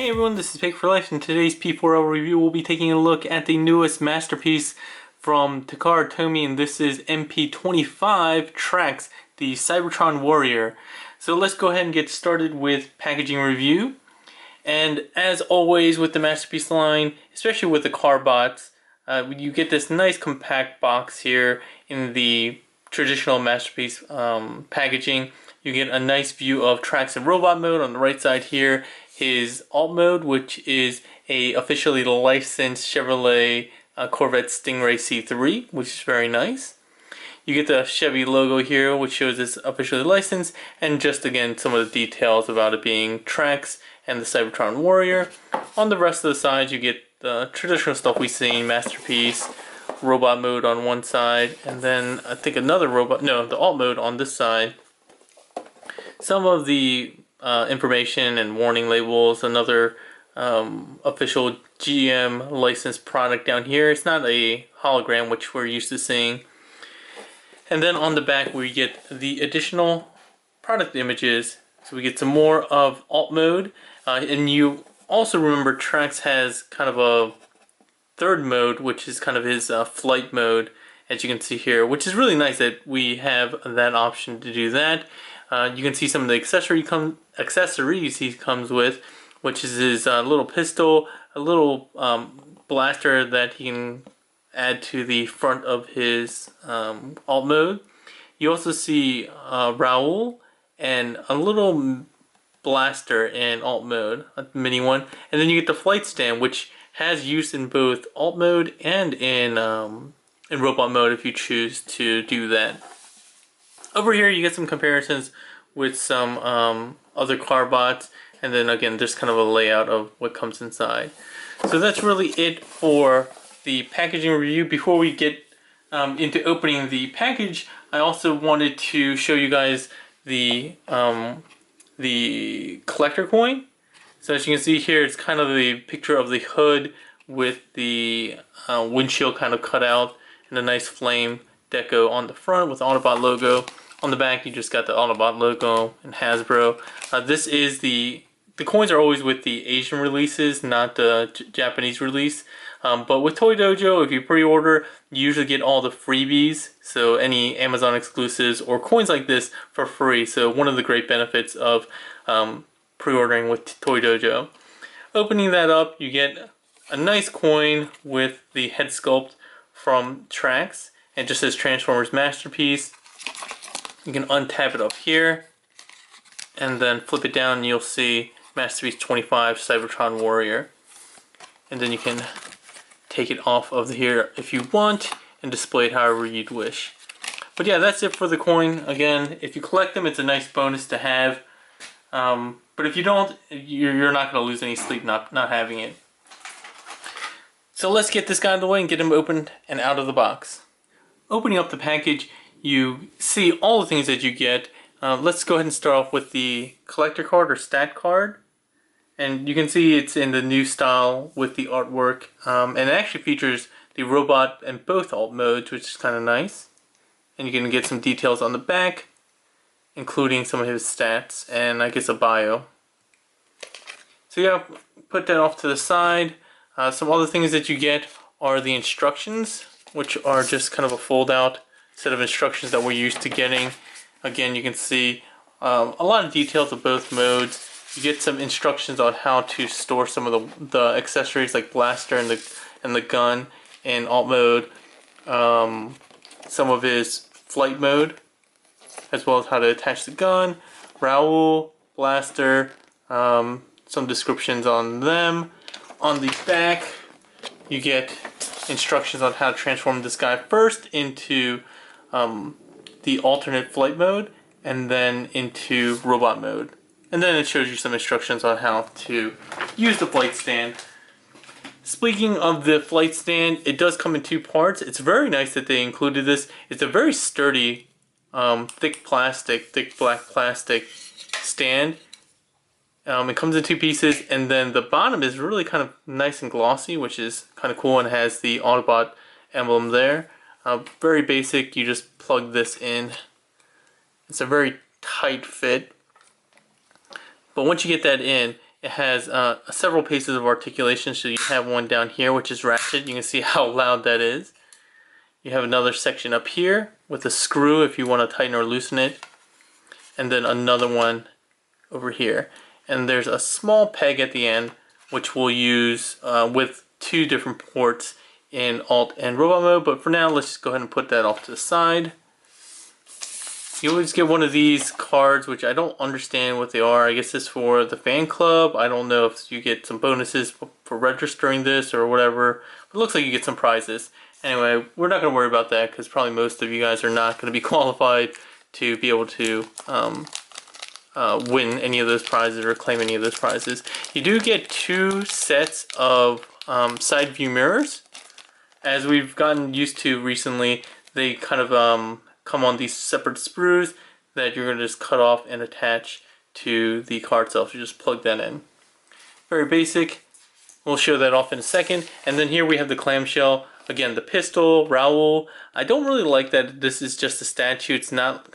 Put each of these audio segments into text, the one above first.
Hey everyone, this is Pick4Life. In today's P4L review, we'll be taking a look at the newest masterpiece from Takara Tomy, and this is MP-25 Tracks, the Cybertron Warrior. So let's go ahead and get started with packaging review. And as always with the masterpiece line, especially with the car bots, you get this nice compact box here in the traditional masterpiece packaging. You get a nice view of Tracks in robot mode on the right side here. His alt mode, which is a officially licensed Chevrolet Corvette Stingray C3, which is very nice. You get the Chevy logo here, which shows it's officially licensed, and just again some of the details about it being Tracks and the Cybertron Warrior. On the rest of the sides, you get the traditional stuff we've seen: masterpiece, robot mode on one side, and then I think another the alt mode on this side. Some of the information and warning labels, another official GM licensed product down here. It's not a hologram, which we're used to seeing. And then on the back we get the additional product images. So we get some more of alt mode. And you also remember Tracks has kind of a third mode, which is kind of his flight mode, as you can see here, which is really nice that we have that option to do that. You can see some of the accessories he comes with, which is his little pistol, a little blaster that he can add to the front of his alt mode. You also see Raoul and a little blaster in alt mode, a mini one, and then you get the flight stand, which has use in both alt mode and in robot mode if you choose to do that. Over here you get some comparisons with some other car bots, and then again just kind of a layout of what comes inside. So that's really it for the packaging review. Before we get into opening the package, I also wanted to show you guys the collector coin. So as you can see here, it's kind of the picture of the hood with the windshield kind of cut out, and a nice flame deco on the front with the Autobot logo. On the back, you just got the Autobot logo and Hasbro. This is the coins are always with the Asian releases, not the Japanese release. But with Toy Dojo, if you pre-order, you usually get all the freebies. So any Amazon exclusives or coins like this for free. So one of the great benefits of pre-ordering with Toy Dojo. Opening that up, you get a nice coin with the head sculpt from Tracks, and just says Transformers Masterpiece. You can untap it up here and then flip it down and you'll see Masterpiece 25 Cybertron Warrior. And then you can take it off of here if you want and display it however you'd wish. But yeah, that's it for the coin. Again, if you collect them, it's a nice bonus to have. But if you don't, you're not going to lose any sleep not having it. So let's get this guy out of the way and get him opened and out of the box. Opening up the package, you see all the things that you get. Let's go ahead and start off with the collector card or stat card. And you can see it's in the new style with the artwork. And it actually features the robot in both alt modes, which is kind of nice. And you can get some details on the back, including some of his stats and I guess a bio. So yeah, put that off to the side. Some other things that you get are the instructions, which are just kind of a fold out set of instructions that we're used to getting. Again, you can see a lot of details of both modes. You get some instructions on how to store some of the accessories like blaster and the gun in alt mode. Some of his flight mode, as well as how to attach the gun, Raoul, blaster, some descriptions on them. On the back, you get instructions on how to transform this guy first into the alternate flight mode and then into robot mode. And then it shows you some instructions on how to use the flight stand. Speaking of the flight stand, it does come in two parts. It's very nice that they included this. It's a very sturdy, thick black plastic stand. It comes in two pieces, and then the bottom is really kind of nice and glossy, which is kind of cool, and has the Autobot emblem there. Very basic, you just plug this in. It's a very tight fit. But once you get that in, It has several pieces of articulation, so you have one down here which is ratchet. You can see how loud that is. You have another section up here with a screw if you want to tighten or loosen it. And then another one over here. And there's a small peg at the end which we'll use with 2 different ports in alt and robot mode. But for now, let's just go ahead and put that off to the side. You always get one of these cards, which I don't understand what they are. I guess it's for the fan club. I don't know if you get some bonuses for registering this or whatever. But it looks like you get some prizes. Anyway, we're not going to worry about that because probably most of you guys are not going to be qualified to be able to win any of those prizes or claim any of those prizes. You do get 2 sets of side view mirrors. As we've gotten used to recently, they kind of come on these separate sprues that you're going to just cut off and attach to the car itself. You just plug that in. Very basic. We'll show that off in a second. And then here we have the clamshell. Again, the pistol, Raoul. I don't really like that this is just a statue. It's not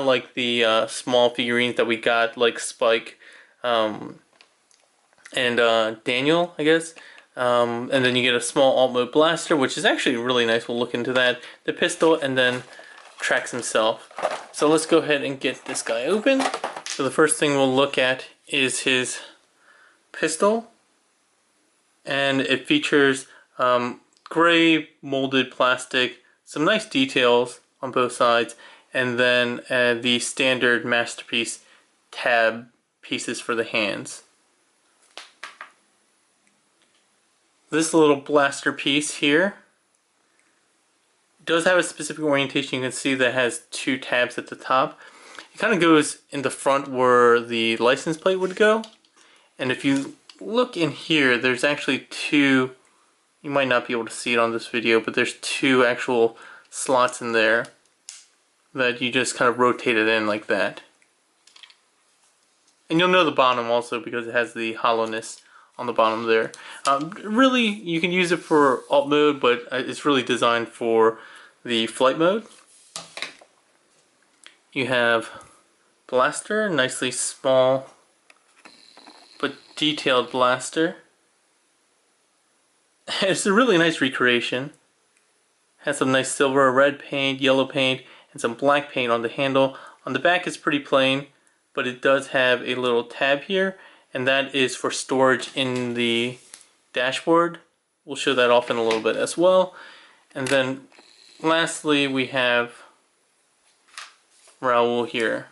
like the small figurines that we got, like Spike and Daniel, I guess. And then you get a small alt mode blaster, which is actually really nice. We'll look into that. The pistol, and then Trax himself. So let's go ahead and get this guy open. So the first thing we'll look at is his pistol, and it features gray molded plastic, some nice details on both sides, and then the standard Masterpiece tab pieces for the hands. This little blaster piece here does have a specific orientation. You can see that it has 2 tabs at the top. It kind of goes in the front where the license plate would go. And if you look in here, there's actually 2, you might not be able to see it on this video, but there's 2 actual slots in there that you just kind of rotate it in like that. And you'll know the bottom also because it has the hollowness on the bottom there. Really, you can use it for alt mode, but it's really designed for the flight mode. You have blaster, nicely small but detailed blaster. It's a really nice recreation. Has some nice silver, red paint, yellow paint, and some black paint on the handle. On the back it's pretty plain, but it does have a little tab here, and that is for storage in the dashboard. We'll show that off in a little bit as well. And then lastly we have Raoul here.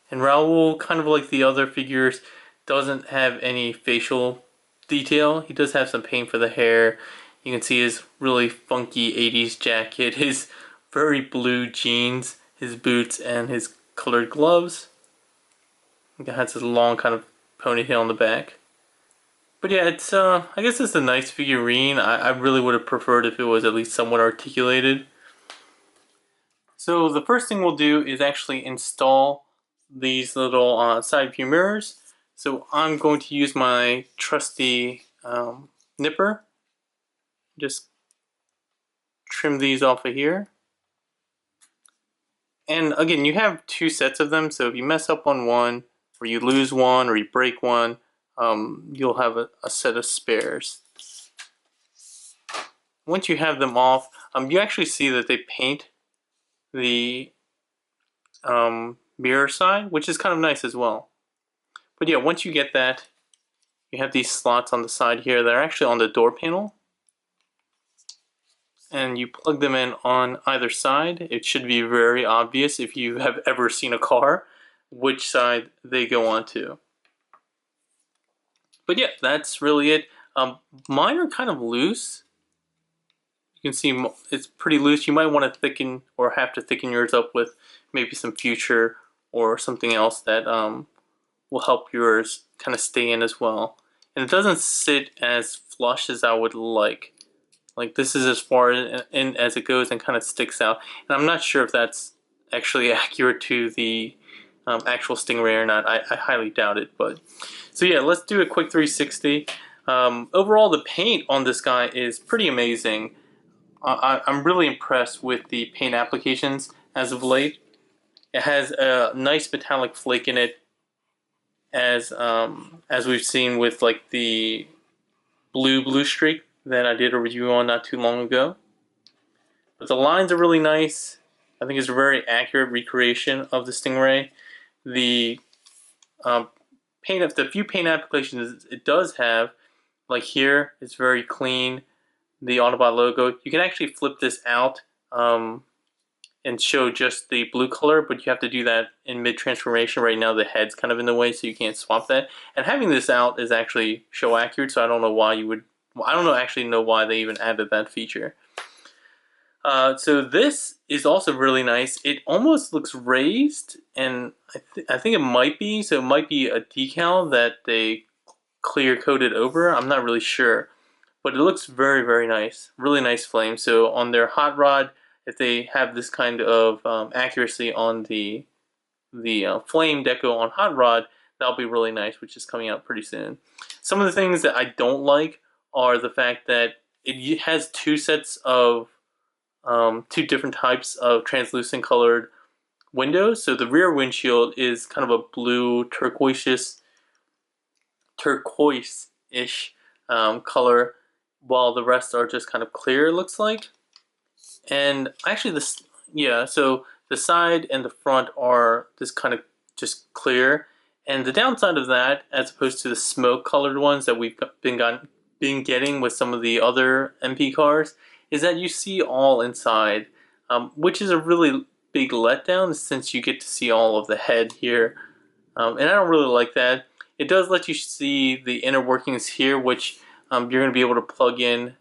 And Raoul, kind of like the other figures, doesn't have any facial detail. He does have some paint for the hair. You can see his really funky 80s jacket, his very blue jeans, his boots, and his colored gloves. It has a long kind of ponytail on the back. But yeah, it's I guess it's a nice figurine. I really would have preferred if it was at least somewhat articulated. So the first thing we'll do is actually install these little side view mirrors. So I'm going to use my trusty nipper. Just trim these off of here. And again, you have 2 sets of them, so if you mess up on one, or you lose one, or you break one, you'll have a set of spares. Once you have them off, you actually see that they paint the mirror side, which is kind of nice as well. But yeah, once you get that, you have these slots on the side here that are actually on the door panel. And you plug them in on either side. It should be very obvious if you have ever seen a car which side they go onto. But yeah, that's really it. Mine are kind of loose. You can see it's pretty loose. You might want to thicken or have to thicken yours up with maybe some Future or something else that will help yours kind of stay in as well. And it doesn't sit as flush as I would like. Like this is as far in as it goes and kind of sticks out. And I'm not sure if that's actually accurate to the actual Stingray or not. I highly doubt it. But so yeah, let's do a quick 360. Overall, the paint on this guy is pretty amazing. I'm really impressed with the paint applications as of late. It has a nice metallic flake in it. as we've seen with like the blue streak that I did a review on not too long ago. But the lines are really nice. I think it's a very accurate recreation of the Stingray. The the few paint applications it does have, like here, it's very clean. The Autobot logo. You can actually flip this out and show just the blue color, but you have to do that in mid-transformation. Right now the head's kind of in the way, so you can't swap that. And having this out is actually show accurate, so I don't know why you would, I don't actually know why they even added that feature. So this is also really nice. It almost looks raised, and I think it might be, so it might be a decal that they clear coated over. I'm not really sure, but it looks very, very nice. Really nice flame. So on their hot rod, if they have this kind of accuracy on the flame deco on hot rod, that'll be really nice, which is coming out pretty soon. Some of the things that I don't like are the fact that it has two sets of two different types of translucent colored windows. So the rear windshield is kind of a blue turquoise-ish color, while the rest are just kind of clear, it looks like. And actually so the side and the front are this kind of just clear. And the downside of that, as opposed to the smoke colored ones that we've been getting with some of the other MP cars, is that you see all inside, which is a really big letdown since you get to see all of the head here. And I don't really like that. It does let you see the inner workings here, which you're going to be able to plug in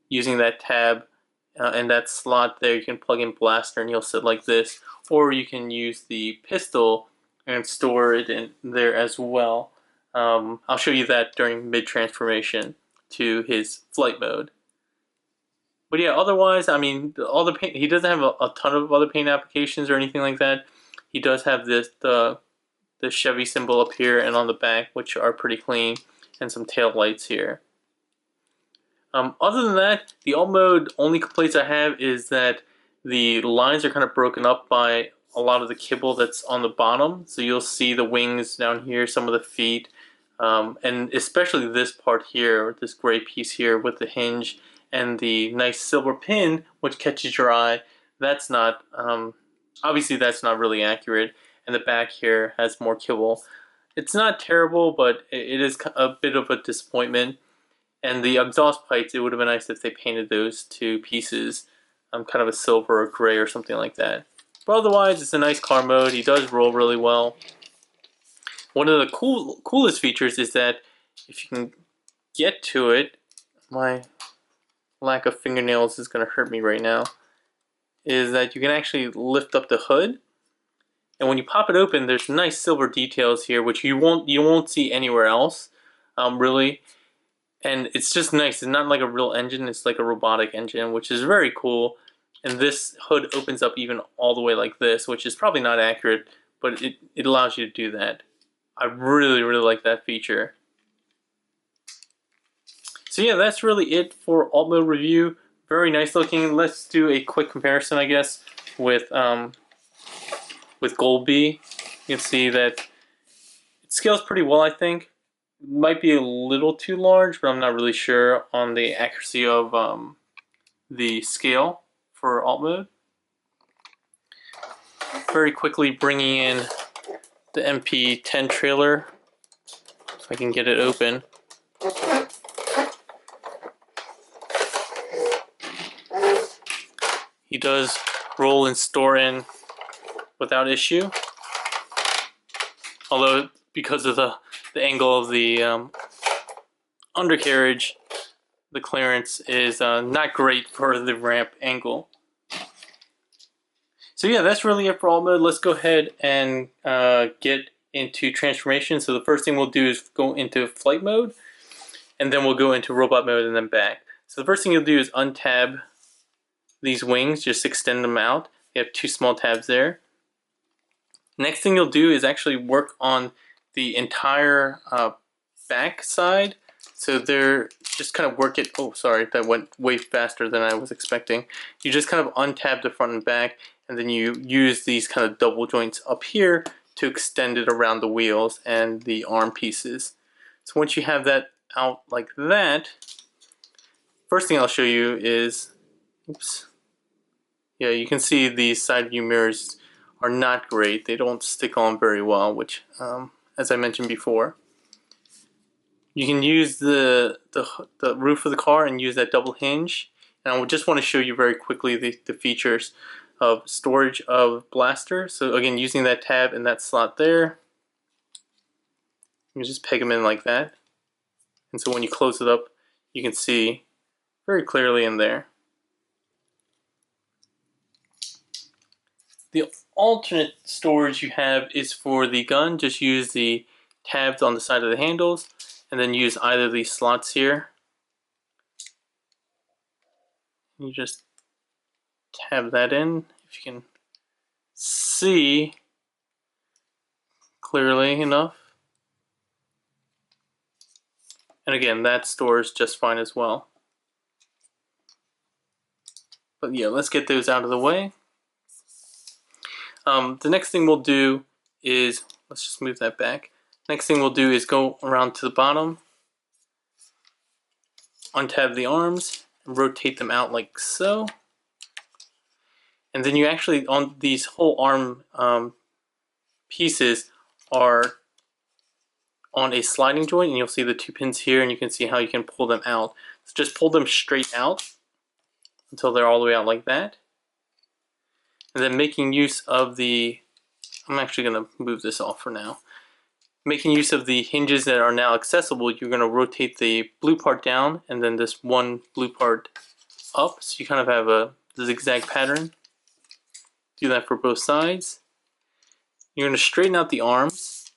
using that tab and that slot there. You can plug in Blaster and he'll sit like this, or you can use the pistol and store it in there as well. I'll show you that during mid-transformation to his flight mode. But yeah, otherwise, I mean, all the paint, he doesn't have a ton of other paint applications or anything like that. He does have this the Chevy symbol up here and on the back, which are pretty clean, and some tail lights here. Other than that, the alt mode only complaints I have is that the lines are kind of broken up by a lot of the kibble that's on the bottom. So you'll see the wings down here, some of the feet, and especially this part here, this gray piece here with the hinge and the nice silver pin, which catches your eye. That's not, obviously that's not really accurate. And the back here has more kibble. It's not terrible, but it is a bit of a disappointment. And the exhaust pipes, it would have been nice if they painted those two pieces kind of a silver or gray or something like that. But otherwise, it's a nice car mode. He does roll really well. One of the coolest features is that if you can get to it, my lack of fingernails is going to hurt me right now, is that you can actually lift up the hood. And when you pop it open, there's nice silver details here, which you won't see anywhere else, really. And it's just nice. It's not like a real engine. It's like a robotic engine, which is very cool. And this hood opens up even all the way like this, which is probably not accurate, but it allows you to do that. I really, really like that feature. So yeah, that's really it for alt mode review. Very nice looking. Let's do a quick comparison, I guess, with Gold B. You can see that it scales pretty well, I think. It might be a little too large, but I'm not really sure on the accuracy of the scale for alt mode. Very quickly bringing in the MP-10 trailer, if I can get it open. He does roll and store in without issue, although because of the angle of the undercarriage, the clearance is not great for the ramp angle. So yeah, that's really it for alt mode. Let's go ahead and get into transformation. So the first thing we'll do is go into flight mode, and then we'll go into robot mode and then back. So the first thing you'll do is untab these wings, just extend them out. You have two small tabs there. Next thing you'll do is actually work on the entire back side. So they're just kind of work it. Oh, sorry, that went way faster than I was expecting. You just kind of untab the front and back, and then you use these kind of double joints up here to extend it around the wheels and the arm pieces. So once you have that out like that, first thing I'll show you is, oops, yeah, you can see the side view mirrors are not great. They don't stick on very well, which, as I mentioned before. You can use the roof of the car and use that double hinge. And I just want to show you very quickly the features of storage of blaster. So again, using that tab in that slot there, you just peg them in like that. And so when you close it up, you can see very clearly in there. The alternate storage you have is for the gun. Just use the tabs on the side of the handles and then use either of these slots here. You just tab that in, if you can see clearly enough. And again, that stores just fine as well. But yeah, let's get those out of the way. The next thing we'll do is, let's just move that back. Next thing we'll do is go around to the bottom, untab the arms, and rotate them out like so. And then you actually, on these whole arm pieces are on a sliding joint, and you'll see the 2 pins here, and you can see how you can pull them out. So just pull them straight out until they're all the way out like that. And then making use of the, I'm actually going to move this off for now. Making use of the hinges that are now accessible, you're going to rotate the blue part down and then this one blue part up. So you kind of have a zigzag pattern. Do that for both sides. You're going to straighten out the arms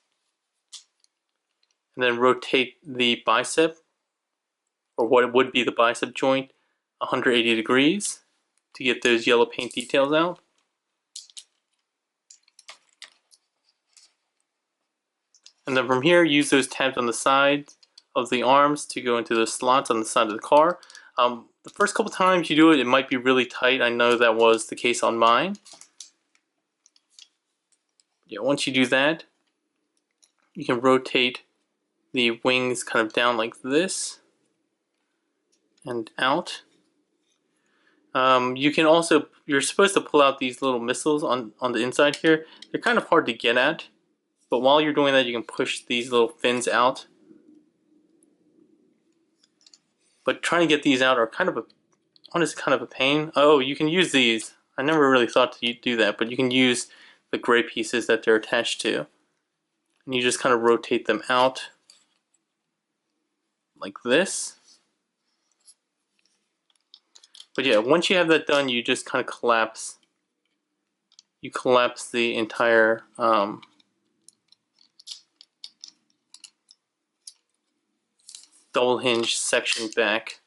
and then rotate the bicep, or what it would be the bicep joint, 180 degrees to get those yellow paint details out. And then from here, use those tabs on the side of the arms to go into the slots on the side of the car. The first couple times you do it, it might be really tight. I know that was the case on mine. Yeah, once you do that, you can rotate the wings kind of down like this and out. You can also, you're supposed to pull out these little missiles on the inside here. They're kind of hard to get at. But while you're doing that, you can push these little fins out. But trying to get these out are kind of a pain. Oh, you can use these. I never really thought to do that, but you can use the gray pieces that they're attached to. And you just kind of rotate them out like this. But yeah, once you have that done, you just kind of collapse. You collapse the entire double hinge section back.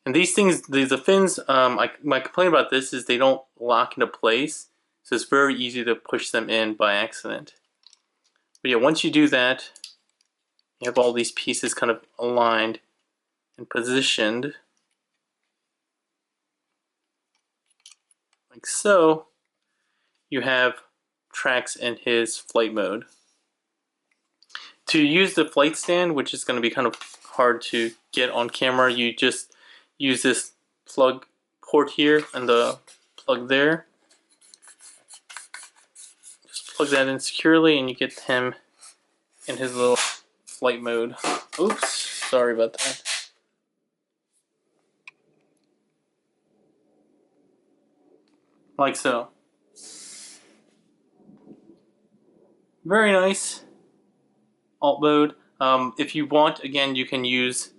And these things, the fins, my complaint about this is they don't lock into place, so it's very easy to push them in by accident. But yeah, once you do that, you have all these pieces kind of aligned and positioned like so. You have Trax in his flight mode. To use the flight stand, which is going to be kind of hard to get on camera, you just use this plug port here and the plug there. Just plug that in securely and you get him in his little flight mode. Oops, sorry about that. Like so. Very nice. Alt mode. If you want, again, you can use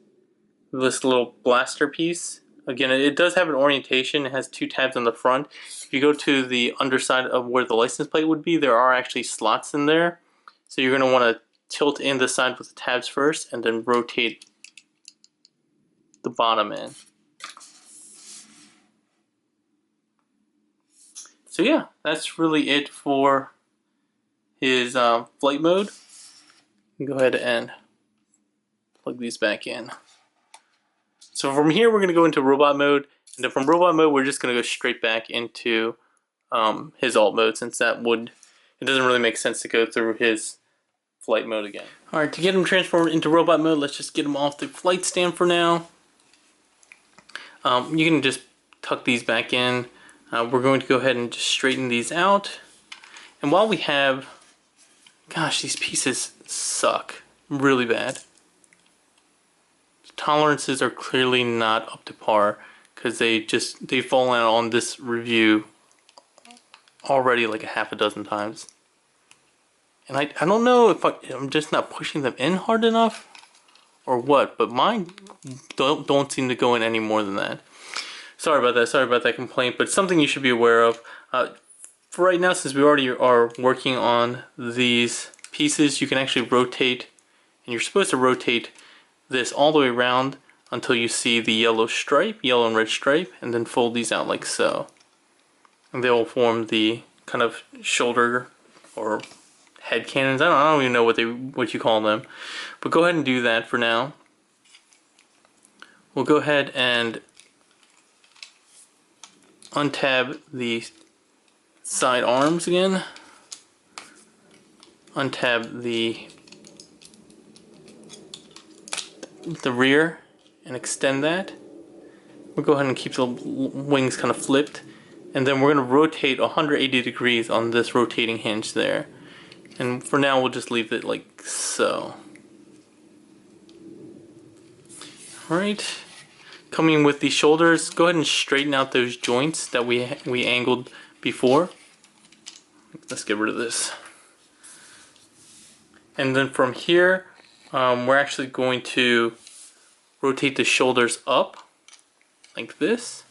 this little blaster piece. Again, it does have an orientation. It has 2 tabs on the front. If you go to the underside of where the license plate would be, there are actually slots in there. So you're going to want to tilt in the side with the tabs first and then rotate the bottom in. So yeah, that's really it for his flight mode. Go ahead and plug these back in. So from here we're going to go into robot mode, and then from robot mode we're just going to go straight back into his alt mode, since that would it doesn't really make sense to go through his flight mode again. Alright, to get him transformed into robot mode, let's just get him off the flight stand for now. You can just tuck these back in. We're going to go ahead and just straighten these out. And while we have... Gosh, these pieces suck really bad. The tolerances are clearly not up to par because they've fallen out on this review already like a half a dozen times. And I don't know if I'm just not pushing them in hard enough or what, but mine don't seem to go in any more than that. Sorry about that complaint, but it's something you should be aware of. For right now, since we already are working on these pieces, you can actually rotate, and you're supposed to rotate this all the way around until you see the yellow and red stripe, and then fold these out like so. And they will form the kind of shoulder or head cannons. I don't even know what you call them, but go ahead and do that for now. We'll go ahead and untab the side arms again. Untab the rear and extend that. We'll go ahead and keep the wings kind of flipped, and then we're going to rotate 180 degrees on this rotating hinge there. And for now, we'll just leave it like so. Alright, coming with the shoulders, go ahead and straighten out those joints that we angled before. Let's get rid of this. And then from here, we're actually going to rotate the shoulders up like this.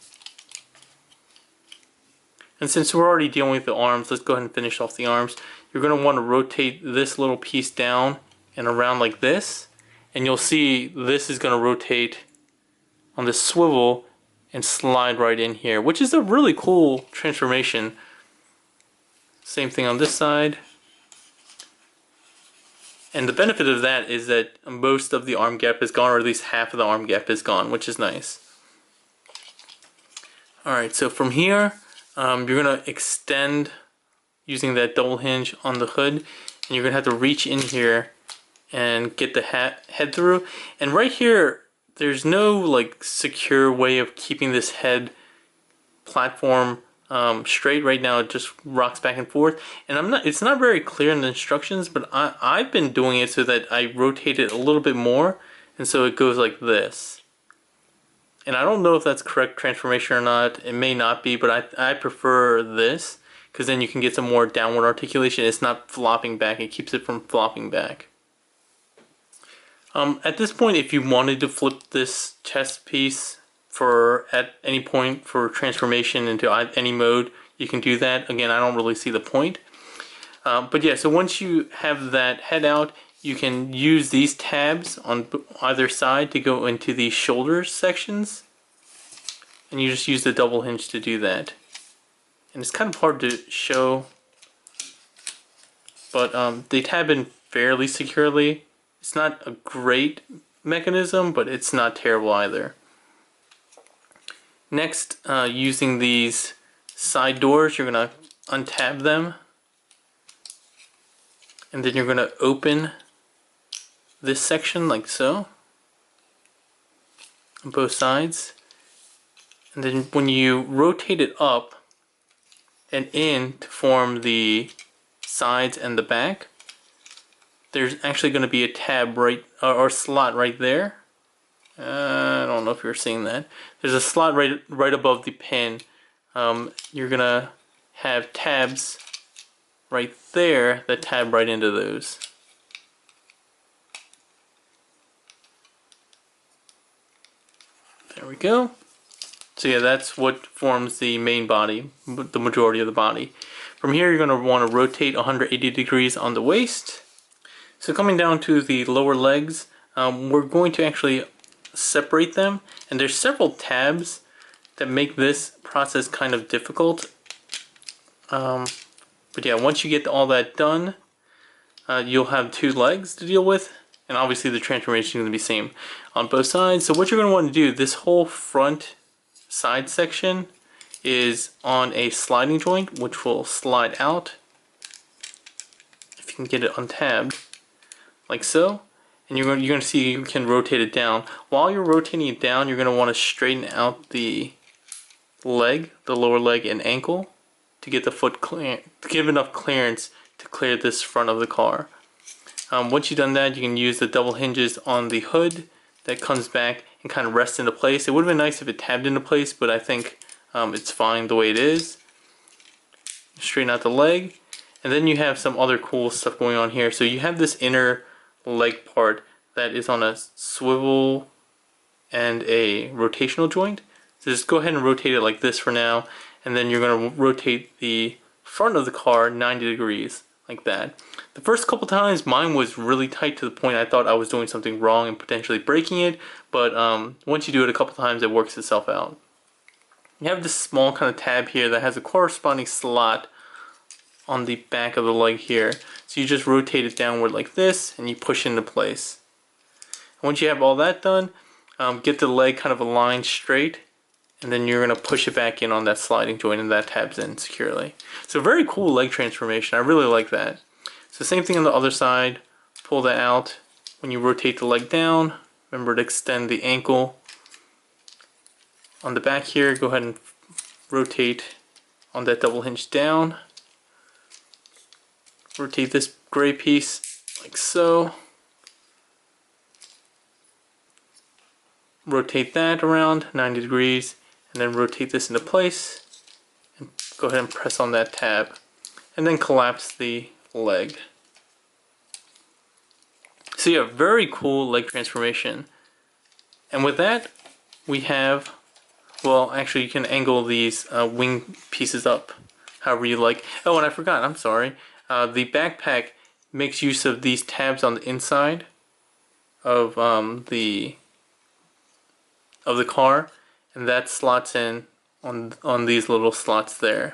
And since we're already dealing with the arms, let's go ahead and finish off the arms. You're going to want to rotate this little piece down and around like this, and you'll see this is going to rotate on this swivel and slide right in here, which is a really cool transformation. Same thing on this side. And the benefit of that is that most of the arm gap is gone, or at least half of the arm gap is gone, which is nice. Alright, so from here, you're going to extend using that double hinge on the hood, and you're going to have to reach in here and get the head through. And right here, there's no like secure way of keeping this head platform straight. Right now it just rocks back and forth, and it's not very clear in the instructions, but I've been doing it so that I rotate it a little bit more, and so it goes like this. And I don't know if that's correct transformation or not. It may not be, but I prefer this, because then you can get some more downward articulation. It's not flopping back, it keeps it from flopping back. At this point, if you wanted to flip this chest piece at any point for transformation into any mode, you can do that. Again, I don't really see the point. But yeah, so once you have that head out, you can use these tabs on either side to go into the shoulder sections. And you just use the double hinge to do that. And it's kind of hard to show, but they tab in fairly securely. It's not a great mechanism, but it's not terrible either. Next, using these side doors, you're going to untab them, and then you're going to open this section like so on both sides. And then when you rotate it up and in to form the sides and the back, there's actually going to be a tab or slot right there. I don't know if you're seeing that. There's a slot right above the pin. You're going to have tabs right there that tab right into those. There we go. So yeah, that's what forms the main body, the majority of the body. From here, you're going to want to rotate 180 degrees on the waist. So coming down to the lower legs, we're going to actually separate them, and there's several tabs that make this process kind of difficult. But yeah, once you get all that done, you'll have two legs to deal with, and obviously the transformation is going to be the same on both sides. So what you're going to want to do, this whole front side section is on a sliding joint, which will slide out can get it untabbed, like so. And you're going to see you can rotate it down. While you're rotating it down, you're going to want to straighten out the leg, the lower leg and ankle, to get the foot clear, to give enough clearance to clear this front of the car. Once you've done that, you can use the double hinges on the hood that comes back and kind of rests into place. It would have been nice if it tabbed into place, but I think it's fine the way it is. Straighten out the leg, and then you have some other cool stuff going on here. So you have this inner leg part that is on a swivel and a rotational joint. So just go ahead and rotate it like this for now, and then you're going to rotate the front of the car 90 degrees like that. The first couple times mine was really tight to the point I thought I was doing something wrong and potentially breaking it, but once you do it a couple times it works itself out. You have this small kind of tab here that has a corresponding slot on the back of the leg here. So you just rotate it downward like this and you push into place. Once you have all that done, get the leg kind of aligned straight, and then you're going to push it back in on that sliding joint and that tabs in securely. So very cool leg transformation. I really like that. So same thing on the other side. Pull that out. When you rotate the leg down, remember to extend the ankle. On the back here, go ahead and rotate on that double hinge down. Rotate this gray piece like so. Rotate that around 90 degrees, and then rotate this into place. And go ahead and press on that tab. And then collapse the leg. So yeah, very cool leg transformation. And with that, we have, well, actually you can angle these wing pieces up however you like. Oh, and I forgot, I'm sorry. The backpack makes use of these tabs on the inside of the car, and that slots in on these little slots there.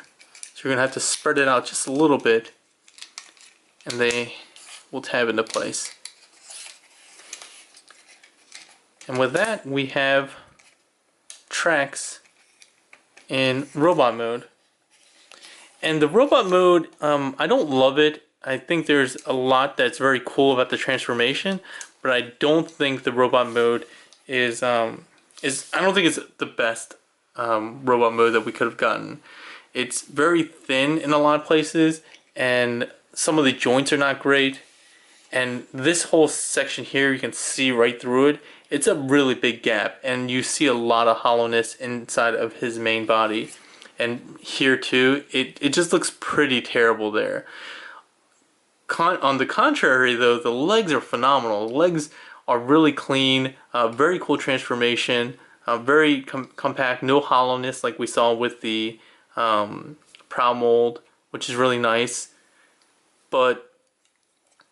So you're gonna have to spread it out just a little bit, and they will tab into place. And with that, we have tracks in robot mode. And the robot mode, I don't love it. I think there's a lot that's very cool about the transformation, but I don't think the robot mode is I don't think it's the best robot mode that we could have gotten. It's very thin in a lot of places, and some of the joints are not great. And this whole section here, you can see right through it. It's a really big gap, and you see a lot of hollowness inside of his main body. And here too, it just looks pretty terrible there. On the contrary though, the legs are phenomenal. The legs are really clean, very cool transformation, very compact, no hollowness like we saw with the prow mold, which is really nice. But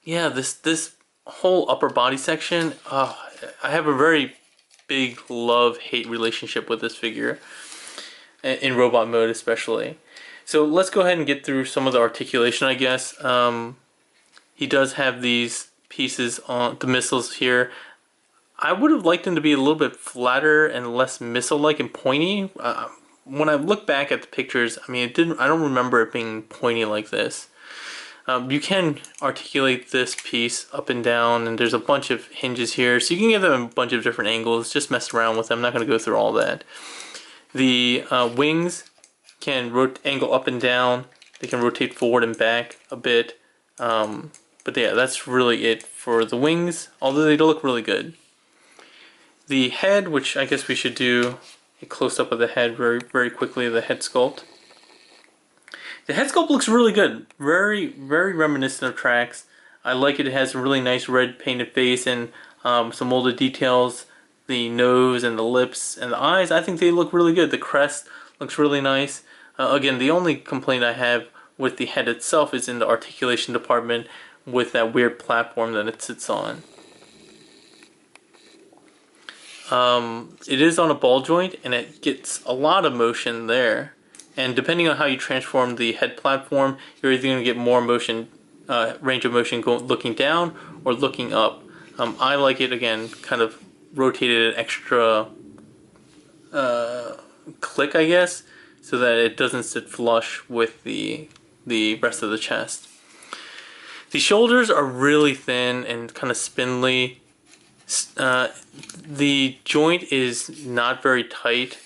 yeah, this whole upper body section, I have a very big love-hate relationship with this figure. In robot mode especially. So let's go ahead and get through some of the articulation, I guess. He does have these pieces on the missiles here. I would have liked them to be a little bit flatter and less missile-like and pointy. When I look back at the pictures, I mean, I don't remember it being pointy like this. You can articulate this piece up and down, and there's a bunch of hinges here, so you can give them a bunch of different angles. Just mess around with them. I'm not going to go through all that. The wings can angle up and down. They can rotate forward and back a bit. But yeah, that's really it for the wings, although they do look really good. The head, which I guess we should do a close-up of the head very, very quickly, the head sculpt. The head sculpt looks really good. Very, very reminiscent of Trax. I like it. It has a really nice red painted face and some molded details. The nose and the lips and the eyes, I think they look really good. The crest looks really nice. Again, the only complaint I have with the head itself is in the articulation department with that weird platform that it sits on. It is on a ball joint, and it gets a lot of motion there. And depending on how you transform the head platform, you're either going to get more motion, range of motion looking down or looking up. I like it, again, kind of rotated an extra click, I guess, so that it doesn't sit flush with the rest of the chest. The shoulders are really thin and kind of spindly. The joint is not very tight,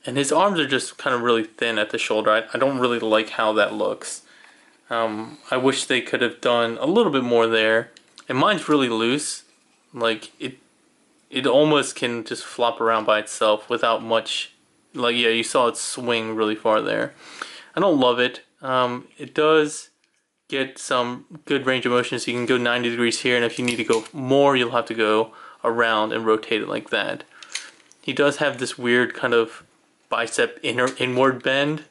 and his arms are just kind of really thin at the shoulder. I don't really like how that looks. I wish they could have done a little bit more there. And mine's really loose. Like, it almost can just flop around by itself without much. Like, yeah, you saw it swing really far there. I don't love it. It does get some good range of motion, so you can go 90 degrees here, and if you need to go more, you'll have to go around and rotate it like that. He does have this weird kind of bicep inward bend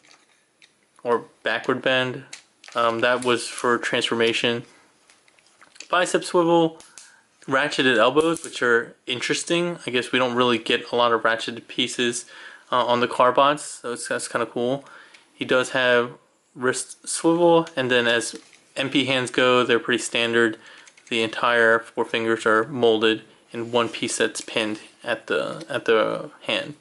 or backward bend. That was for transformation. Bicep swivel, ratcheted elbows, which are interesting. I guess we don't really get a lot of ratcheted pieces on the Carbots, so that's kind of cool. He does have wrist swivel, and then as MP hands go, they're pretty standard. The entire four fingers are molded in one piece that's pinned at the hand.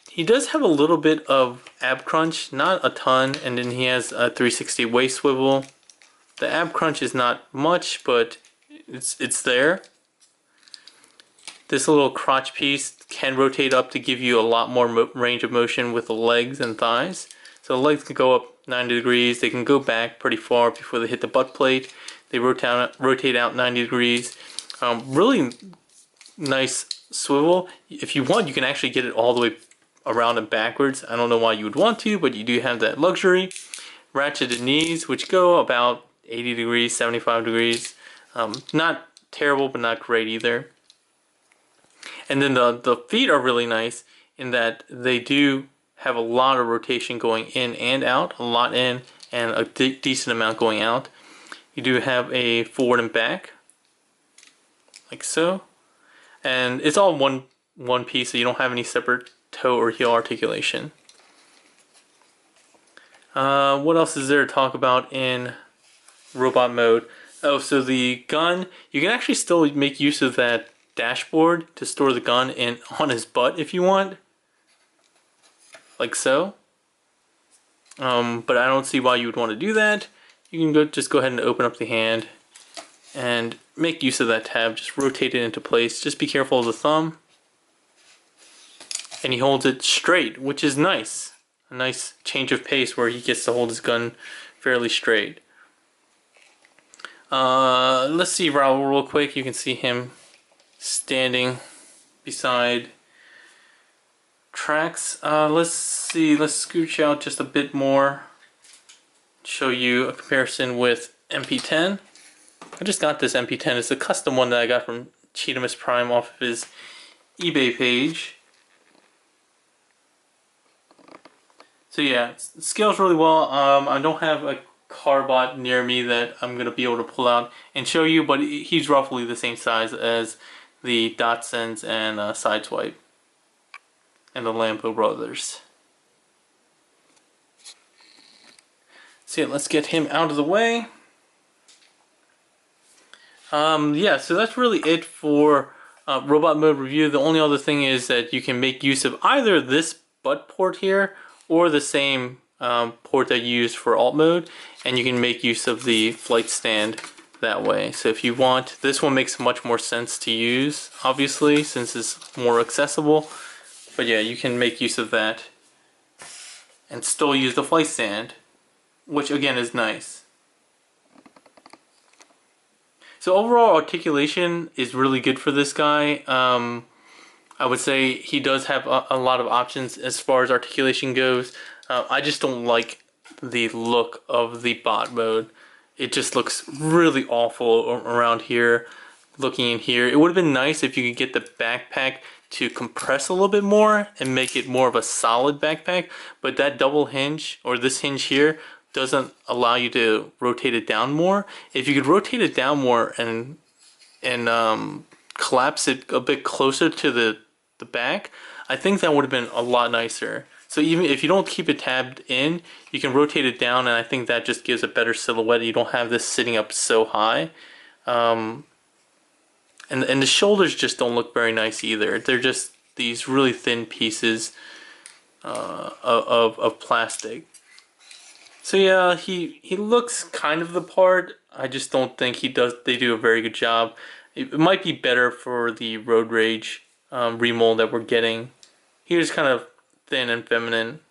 He does have a little bit of ab crunch, not a ton, and then he has a 360 waist swivel. The ab crunch is not much, but it's there. This little crotch piece can rotate up to give you a lot more range of motion with the legs and thighs. So the legs can go up 90 degrees. They can go back pretty far before they hit the butt plate. They rotate out 90 degrees. Really nice swivel. If you want, you can actually get it all the way around and backwards. I don't know why you would want to, but you do have that luxury. Ratcheted knees, which go about 80 degrees, 75 degrees. Not terrible, but not great either. And then the feet are really nice in that they do have a lot of rotation going in and out, a lot in and a decent amount going out. You do have a forward and back, like so. And it's all one piece, so you don't have any separate toe or heel articulation. What else is there to talk about in robot mode? Oh, so the gun, you can actually still make use of that dashboard to store the gun on his butt if you want, like so. But I don't see why you would want to do that. You can just go ahead and open up the hand and make use of that tab. Just rotate it into place. Just be careful of the thumb. And he holds it straight, which is nice. A nice change of pace where he gets to hold his gun fairly straight. Let's see Raul real quick. You can see him standing beside tracks. Let's see. Let's scooch out just a bit more. Show you a comparison with MP10. I just got this MP10. It's a custom one that I got from Cheetamus Prime off of his eBay page. So yeah, it scales really well. I don't have a Carbot near me that I'm going to be able to pull out and show you, but he's roughly the same size as the Datsuns and Sideswipe and the Lampo brothers. So yeah, let's get him out of the way. Yeah, so that's really it for robot mode review. The only other thing is that you can make use of either this butt port here or the same port that you use for alt mode, and you can make use of the flight stand that way. So if you want, this one makes much more sense to use, obviously, since it's more accessible. But yeah, you can make use of that and still use the flight stand, which again is nice. So overall articulation is really good for this guy. I would say he does have a lot of options as far as articulation goes. I just don't like the look of the bot mode. It just looks really awful around here, looking in here. It would have been nice if you could get the backpack to compress a little bit more and make it more of a solid backpack, but that double hinge, or this hinge here, doesn't allow you to rotate it down more. If you could rotate it down more and collapse it a bit closer to the back, I think that would have been a lot nicer. So even if you don't keep it tabbed in, you can rotate it down, and I think that just gives a better silhouette. You don't have this sitting up so high. And the shoulders just don't look very nice either. They're just these really thin pieces of plastic. So yeah, he looks kind of the part. I just don't think they do a very good job. It might be better for the Road Rage remold that we're getting. Here's kind of thin and feminine.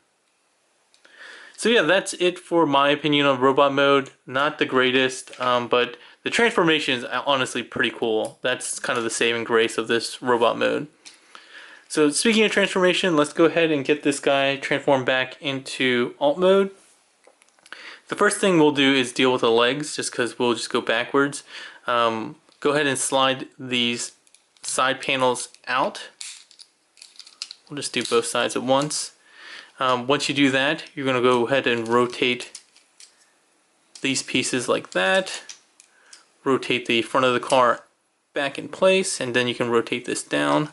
So yeah, that's it for my opinion on robot mode. Not the greatest, but the transformation is honestly pretty cool. That's kind of the saving grace of this robot mode. So speaking of transformation, let's go ahead and get this guy transformed back into alt mode. The first thing we'll do is deal with the legs, just because we'll just go backwards. Go ahead and slide these side panels out. We'll just do both sides at once. Once you do that, you're going to go ahead and rotate these pieces like that. Rotate the front of the car back in place, and then you can rotate this down.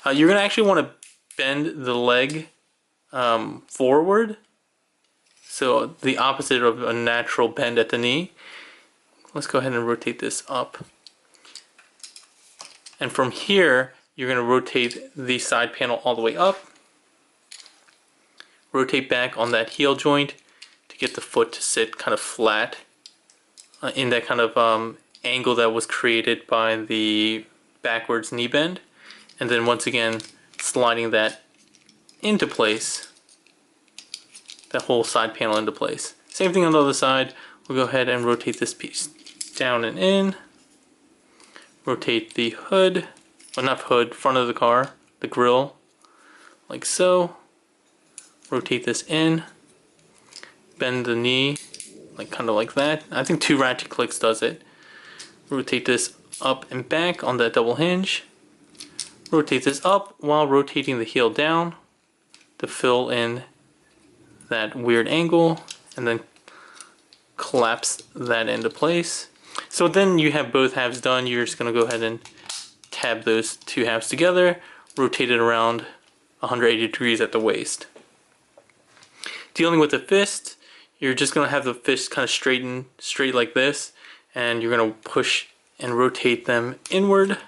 You're going to actually want to bend the leg forward, so the opposite of a natural bend at the knee. Let's go ahead and rotate this up. And from here, you're going to rotate the side panel all the way up. Rotate back on that heel joint to get the foot to sit kind of flat in that kind of angle that was created by the backwards knee bend. And then once again, sliding that into place, that whole side panel into place. Same thing on the other side. We'll go ahead and rotate this piece down and in. Rotate the hood, well not hood, front of the car, the grille, like so. Rotate this in. Bend the knee, like kind of like that. I think 2 ratchet clicks does it. Rotate this up and back on that double hinge. Rotate this up while rotating the heel down to fill in that weird angle, and then collapse that into place. So then you have both halves done. You're just going to go ahead and tab those 2 halves together, rotate it around 180 degrees at the waist. Dealing with the fist, you're just going to have the fist kind of straight like this, and you're going to push and rotate them inward.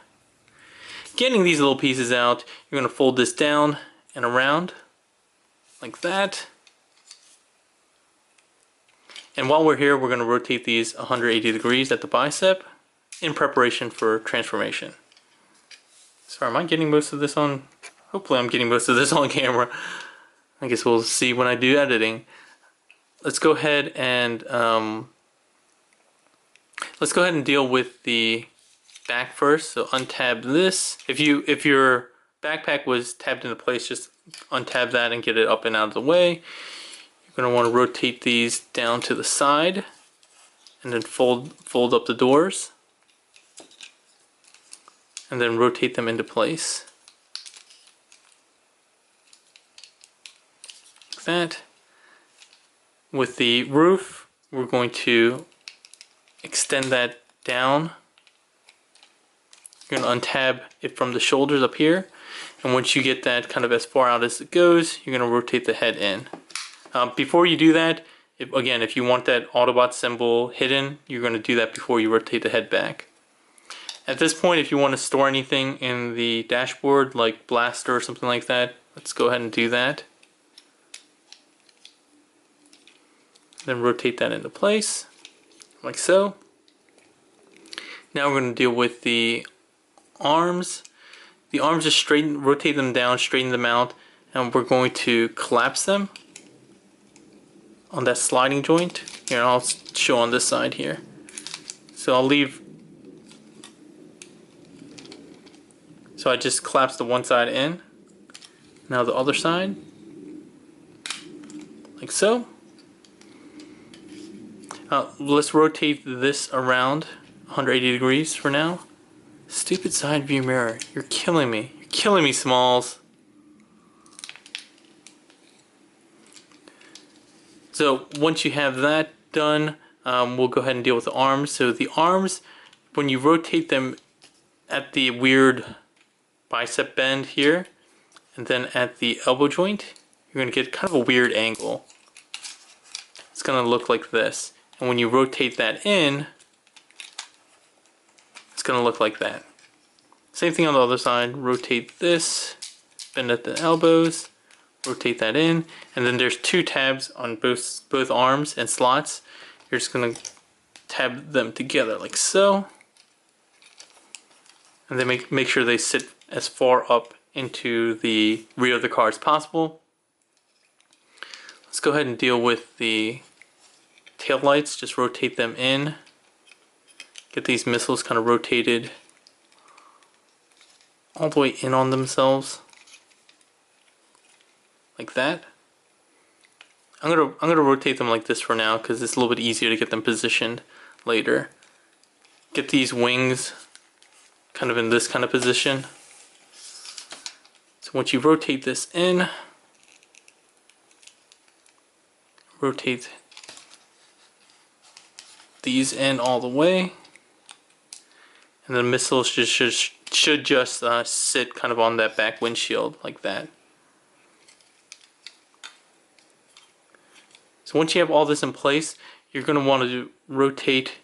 Getting these little pieces out, you're going to fold this down and around like that. And while we're here, we're going to rotate these 180 degrees at the bicep in preparation for transformation. Sorry, am I getting most of this on? Hopefully I'm getting most of this on camera. I guess we'll see when I do editing. Let's go ahead and deal with the back first. So untab this. If your backpack was tabbed into place, just untab that and get it up and out of the way. You're going to want to rotate these down to the side and then fold up the doors and then rotate them into place like that. With the roof, we're going to extend that down. You're going to untab it from the shoulders up here, and once you get that kind of as far out as it goes, you're going to rotate the head in. Before you do that, if you want that Autobot symbol hidden, you're going to do that before you rotate the head back. At this point, if you want to store anything in the dashboard, like blaster or something like that, let's go ahead and do that. Then rotate that into place, like so. Now we're going to deal with the arms. The arms, just rotate them down, straighten them out, and we're going to collapse them on that sliding joint. Here, I'll show on this side here. So I just collapsed the one side in. Now the other side, like so. Let's rotate this around 180 degrees for now. Stupid side view mirror, you're killing me. You're killing me, Smalls. So once you have that done, we'll go ahead and deal with the arms. So the arms, when you rotate them at the weird bicep bend here, and then at the elbow joint, you're going to get kind of a weird angle. It's going to look like this. And when you rotate that in, it's going to look like that. Same thing on the other side. Rotate this, bend at the elbows, rotate that in, and then there's two tabs on both arms and slots. You're just gonna tab them together like so, and then make sure they sit as far up into the rear of the car as possible. Let's go ahead and deal with the tail lights. Just rotate them in. Get these missiles kind of rotated all the way in on themselves, like that. I'm gonna rotate them like this for now because it's a little bit easier to get them positioned later. Get these wings kind of in this kind of position. So once you rotate this in, rotate these in all the way, and the missiles should just sit kind of on that back windshield like that. So once you have all this in place, you're going to want to rotate.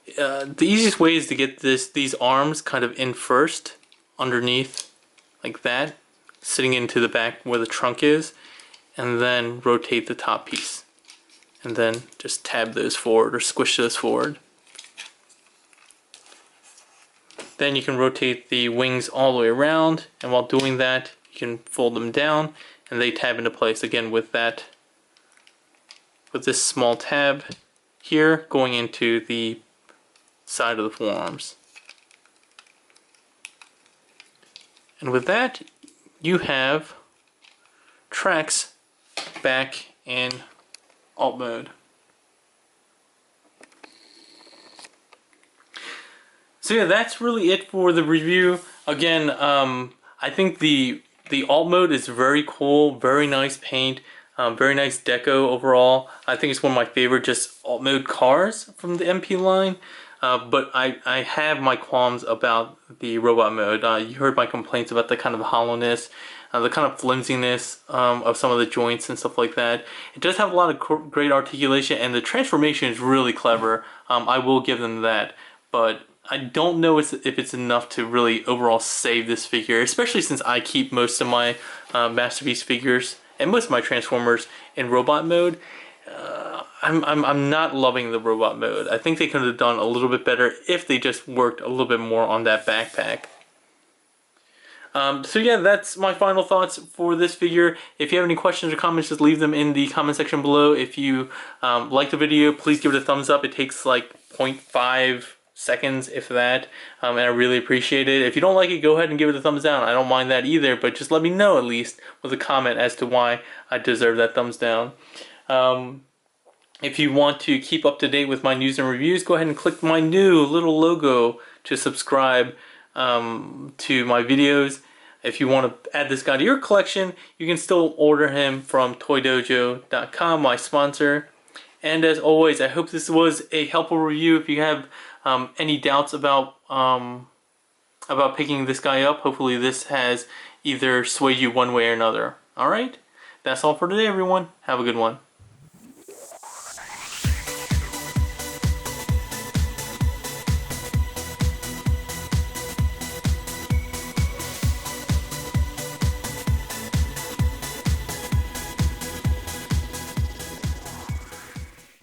The easiest way is to get these arms kind of in first, underneath, like that, sitting into the back where the trunk is, and then rotate the top piece. And then just tab those forward or squish those forward. Then you can rotate the wings all the way around, and while doing that, you can fold them down, and they tab into place again with this small tab here going into the side of the forearms. And with that, you have tracks back in alt mode. So yeah, that's really it for the review. Again, I think the alt mode is very cool, very nice paint, very nice deco overall. I think it's one of my favorite just alt mode cars from the MP line. But I have my qualms about the robot mode. You heard my complaints about the kind of hollowness, the kind of flimsiness of some of the joints and stuff like that. It does have a lot of great articulation, and the transformation is really clever. I will give them that, but I don't know if it's enough to really overall save this figure, especially since I keep most of my Masterpiece figures and most of my Transformers in robot mode. I'm not loving the robot mode. I think they could have done a little bit better if they just worked a little bit more on that backpack. So yeah, that's my final thoughts for this figure. If you have any questions or comments, just leave them in the comment section below. If you like the video, please give it a thumbs up. It takes like 0.5 seconds, if that, and I really appreciate it. If you don't like it, go ahead and give it a thumbs down. I don't mind that either, but just let me know at least with a comment as to why I deserve that thumbs down. If you want to keep up to date with my news and reviews, go ahead and click my new little logo to subscribe to my videos. If you want to add this guy to your collection, you can still order him from toydojo.com, my sponsor. And as always, I hope this was a helpful review. If you have any doubts about picking this guy up, hopefully this has either swayed you one way or another. Alright? That's all for today, everyone. Have a good one.